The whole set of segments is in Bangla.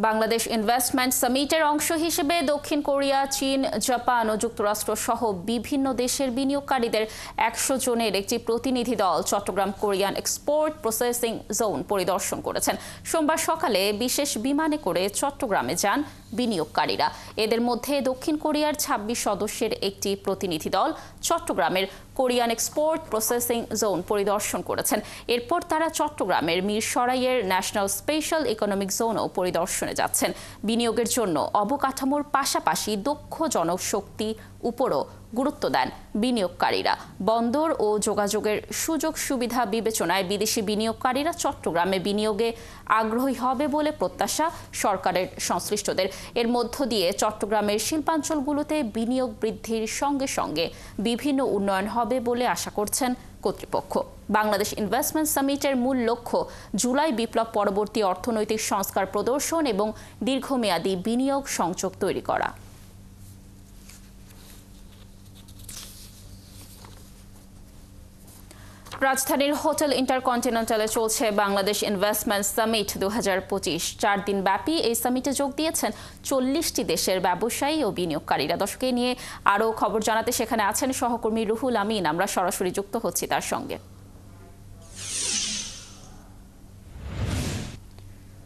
বাংলাদেশ ইনভেস্টমেন্ট সামিটের অংশ হিসেবে দক্ষিণ কোরিয়া, চীন, জাপান ও যুক্তরাষ্ট্র সহ বিভিন্ন দেশের বিনিয়োগকারীদের 100 জনের একটি প্রতিনিধি দল Chattogram Korean export processing zone পরিদর্শন করেছেন। সোমবার সকালে বিশেষ বিমানে করে চট্টগ্রামে যান বিনিয়োগকারীরা। এদের মধ্যে দক্ষিণ কোরিয়ার 26 সদস্যের একটি প্রতিনিধি দল চট্টগ্রামের কোরিয়ান এক্সপোর্ট প্রসেসিং জোন পরিদর্শন করেছেন। এরপর তারা চট্টগ্রামের মিরসরাইয়ের ন্যাশনাল স্পেশাল ইকোনমিক জোনও পরিদর্শনে যাচ্ছেন। বিনিয়োগের জন্য অবকাঠামোর পাশাপাশি দক্ষ জনশক্তি উপরও গুরুত্ব দেন বিনিয়োগকারীরা। বন্দর ও যোগাযোগের সুযোগ সুবিধা বিবেচনায় বিদেশি বিনিয়োগকারীরা চট্টগ্রামে বিনিয়োগে আগ্রহী হবে বলে প্রত্যাশা সরকারের সংশ্লিষ্টদের। এর মধ্য দিয়ে চট্টগ্রামের শিল্পাঞ্চলগুলোতে বিনিয়োগ বৃদ্ধির সঙ্গে সঙ্গে বিভিন্ন উন্নয়ন হবে বলে আশা করছেন কর্তৃপক্ষ। বাংলাদেশ ইনভেস্টমেন্ট সামিটের মূল লক্ষ্য জুলাই বিপ্লব পরবর্তী অর্থনৈতিক সংস্কার প্রদর্শন এবং দীর্ঘমেয়াদী বিনিয়োগ সংযোগ তৈরি করা। রাজধানীর হোটেল ইন্টারকন্টিনেন্টালে চলছে বাংলাদেশ ইনভেস্টমেন্ট সামিট 2025। 4 দিন ব্যাপী এই সামিটে যোগ দিয়েছেন 40টি দেশের ব্যবসায়ী ও বিনিয়োগকারীরা। দর্শককে নিয়ে আরও খবর জানাতে সেখানে আছেন সহকর্মী রুহুল আমিন। আমরা সরাসরি যুক্ত হচ্ছি তার সঙ্গে।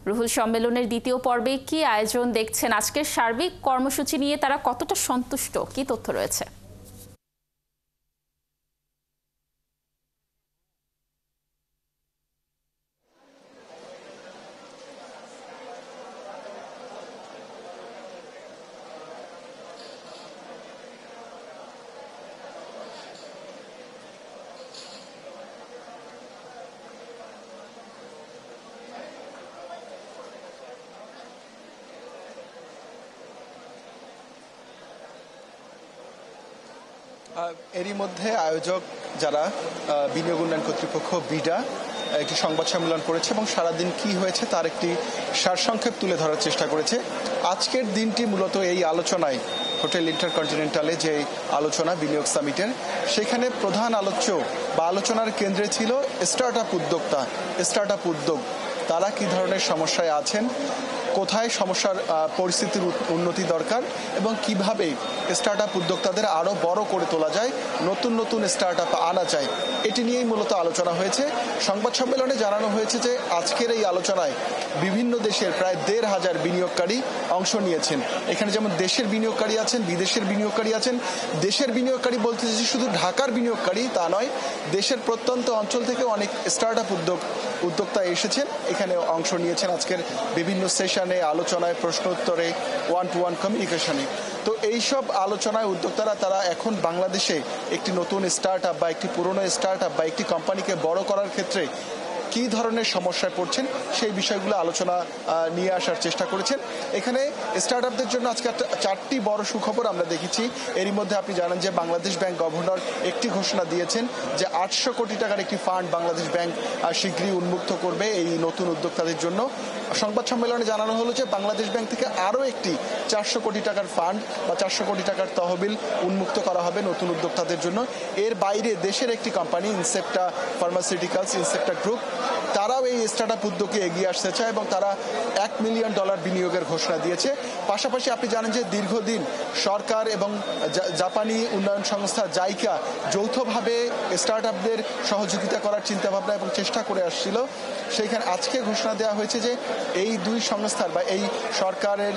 রুহুল, সম্মেলনের দ্বিতীয় পর্বে কি আয়োজন দেখছেন? আজকের সার্বিক কর্মসূচি নিয়ে তারা কতটা সন্তুষ্ট, কি তথ্য রয়েছে? এরই মধ্যে আয়োজক যারা বিনিয়োগ উন্নয়ন কর্তৃপক্ষ বিডা একটি সংবাদ সম্মেলন করেছে এবং সারাদিন কি হয়েছে তার একটি সারসংক্ষেপ তুলে ধরার চেষ্টা করেছে। আজকের দিনটি মূলত এই আলোচনায় হোটেল ইন্টারকন্টিনেন্টালে যে আলোচনা বিনিয়োগ সামিটের, সেখানে প্রধান আলোচ্য বা আলোচনার কেন্দ্রে ছিল স্টার্ট আপ উদ্যোগ। তারা কি ধরনের সমস্যায় আছেন, কোথায় সমস্যার পরিস্থিতির উন্নতি দরকার এবং কিভাবে স্টার্ট আপ উদ্যোক্তাদের আরও বড় করে তোলা যায়, নতুন নতুন স্টার্ট আপ আনা যায়, এটি নিয়েই মূলত আলোচনা হয়েছে। সংবাদ সম্মেলনে জানানো হয়েছে যে আজকের এই আলোচনায় বিভিন্ন দেশের প্রায় 1,500 বিনিয়োগকারী অংশ নিয়েছেন। এখানে যেমন দেশের বিনিয়োগকারী আছেন, বিদেশের বিনিয়োগকারী আছেন। দেশের বিনিয়োগকারী বলতে যে শুধু ঢাকার বিনিয়োগকারী তা নয়, দেশের প্রত্যন্ত অঞ্চল থেকে অনেক স্টার্ট আপ উদ্যোক্তা এসেছেন, এখানে অংশ নিয়েছেন আজকের বিভিন্ন সেশনে, আলোচনায়, প্রশ্ন উত্তরে, 1-to-1 কমিউনিকেশনে। তো এইসব আলোচনায় উদ্যোক্তারা তারা এখন বাংলাদেশে একটি নতুন স্টার্ট আপ বা একটি পুরনো স্টার্ট আপ বা একটি কোম্পানিকে বড় করার ক্ষেত্রে কি ধরনের সমস্যায় পড়ছেন সেই বিষয়গুলো আলোচনা নিয়ে আসার চেষ্টা করেছেন। এখানে স্টার্ট আপদের জন্য আজকে 4টি বড় সুখবর আমরা দেখেছি। এরই মধ্যে আপনি জানেন যে বাংলাদেশ ব্যাংক গভর্নর একটি ঘোষণা দিয়েছেন যে 800 কোটি টাকার একটি ফান্ড বাংলাদেশ ব্যাংক শীঘ্রই উন্মুক্ত করবে এই নতুন উদ্যোক্তাদের জন্য। সংবাদ সম্মেলনে জানানো হলো যে বাংলাদেশ ব্যাংক থেকে আরও একটি 400 কোটি টাকার ফান্ড বা 400 কোটি টাকার তহবিল উন্মুক্ত করা হবে নতুন উদ্যোক্তাদের জন্য। এর বাইরে দেশের একটি company Incepta pharmaceuticals, Incepta group, তারাও এই স্টার্ট আপ উদ্যোগে এগিয়ে আসতে চায় এবং তারা $1 মিলিয়ন বিনিয়োগের ঘোষণা দিয়েছে। পাশাপাশি আপনি জানেন যে দীর্ঘদিন সরকার এবং জাপানি উন্নয়ন সংস্থা জাইকা যৌথভাবে স্টার্ট আপদের সহযোগিতা করার চিন্তাভাবনা এবং চেষ্টা করে আসছিল। সেইখানে আজকে ঘোষণা দেওয়া হয়েছে যে এই দুই সংস্থার বা এই সরকারের,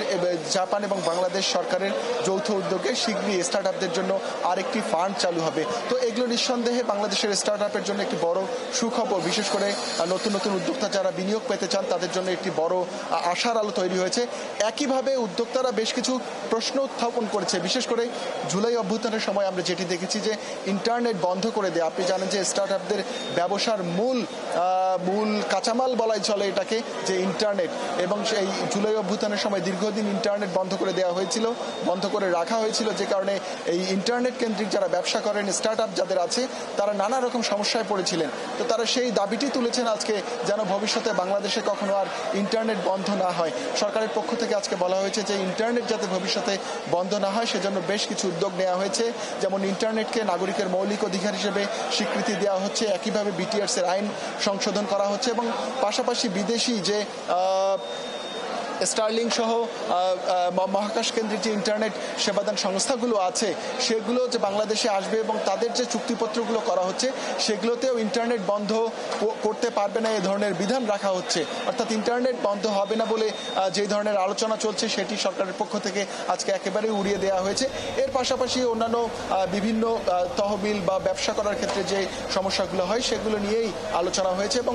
জাপান এবং বাংলাদেশ সরকারের যৌথ উদ্যোগে শীঘ্রই স্টার্ট আপদের জন্য আরেকটি ফান্ড চালু হবে। তো এগুলো নিঃসন্দেহে বাংলাদেশের স্টার্ট আপের জন্য একটি বড় সুখবর। বিশেষ করে নতুন নতুন উদ্যোক্তা যারা বিনিয়োগ পেতে চান তাদের জন্য একটি বড় আশার আলো তৈরি হয়েছে। একইভাবে উদ্যোক্তারা বেশ কিছু প্রশ্ন উত্থাপন করেছে। বিশেষ করে জুলাই অভ্যুত্থানের সময় আমরা যেটি দেখেছি যে ইন্টারনেট বন্ধ করে দেয়। আপনি জানেন যে স্টার্ট আপদের ব্যবসার মূল কাঁচামাল বলাই চলে এটাকে, যে ইন্টারনেট, এবং সেই জুলাই অভ্যুত্থানের সময় দীর্ঘদিন ইন্টারনেট বন্ধ করে দেওয়া হয়েছিল, বন্ধ করে রাখা হয়েছিল, যে কারণে এই ইন্টারনেট কেন্দ্রিক যারা ব্যবসা করেন, স্টার্ট আপ যাদের আছে, তারা নানা রকম সমস্যায় পড়েছিলেন। তো তারা সেই দাবিটি তুলেছেন আজকে, যেন ভবিষ্যতে বাংলাদেশে কখনো আর ইন্টারনেট বন্ধ না হয়। সরকারের পক্ষ থেকে আজকে বলা হয়েছে যে ইন্টারনেট যাতে ভবিষ্যতে বন্ধ না হয় সেজন্য বেশ কিছু উদ্যোগ নেওয়া হয়েছে। যেমন ইন্টারনেটকে নাগরিকের মৌলিক অধিকার হিসেবে স্বীকৃতি দেওয়া হচ্ছে, একইভাবে বিটিআরস এর আইন সংশোধন করা হচ্ছে এবং পাশাপাশি বিদেশি যে স্টারলিং সহ মহাকাশ কেন্দ্রিক যে ইন্টারনেট সেবাদান সংস্থাগুলো আছে সেগুলো যে বাংলাদেশে আসবে এবং তাদের যে চুক্তিপত্রগুলো করা হচ্ছে সেগুলোতেও ইন্টারনেট বন্ধ করতে পারবে না এ ধরনের বিধান রাখা হচ্ছে। অর্থাৎ ইন্টারনেট বন্ধ হবে না বলে যে ধরনের আলোচনা চলছে সেটি সরকারের পক্ষ থেকে আজকে একেবারে উড়িয়ে দেওয়া হয়েছে। এর পাশাপাশি অন্যান্য বিভিন্ন তহবিল বা ব্যবসা করার ক্ষেত্রে যে সমস্যাগুলো হয় সেগুলো নিয়েই আলোচনা হয়েছে। এবং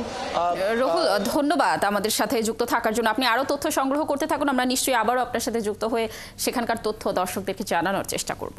রহুল, ধন্যবাদ আমাদের সাথে যুক্ত থাকার জন্য। আপনি আরো তথ্য সংগ্রহ করতে থাকুন, আমরা নিশ্চয়ই আবারও আপনার সাথে যুক্ত হয়ে সেখানকার তথ্য দর্শকদেরকে জানানোর চেষ্টা করব।